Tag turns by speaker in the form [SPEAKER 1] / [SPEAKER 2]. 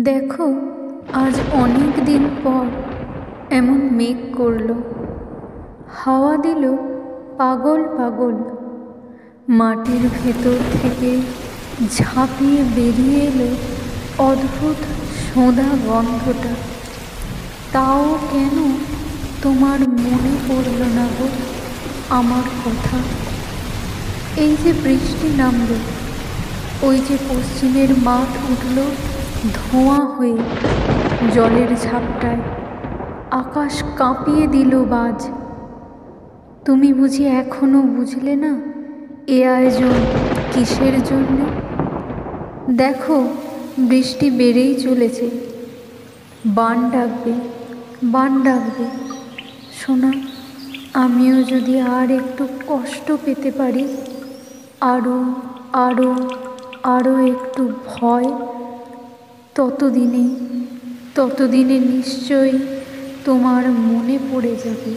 [SPEAKER 1] দেখো, আজ অনেক দিন পর এমন মেঘ করল, হাওয়া দিল পাগল পাগল। মাটির ভেতর থেকে ঝাঁপিয়ে বেরিয়ে এলো অদ্ভুত সোঁদা গন্ধটা। তাও কেন তোমার মনে পড়ল না গো আমার কথা? এই যে বৃষ্টি নামল, ওই যে পশ্চিমের মাঠ উঠল ধোঁয়া হয়ে জলের ঝাপটায়, আকাশ কাঁপিয়ে দিল বাজ। তুমি বুঝি এখনো বুঝলে না এ আয়োজন কিসের জন্য? দেখো, বৃষ্টি বেড়েই চলেছে, বান ডাকবে, বান ডাকবে। শোনা, আমিও যদি আর একটু কষ্ট পেতে পারি, আরও আরও আরও একটু ভয়, ততদিনে নিশ্চয়ই তোমার মনে পড়ে যাবে।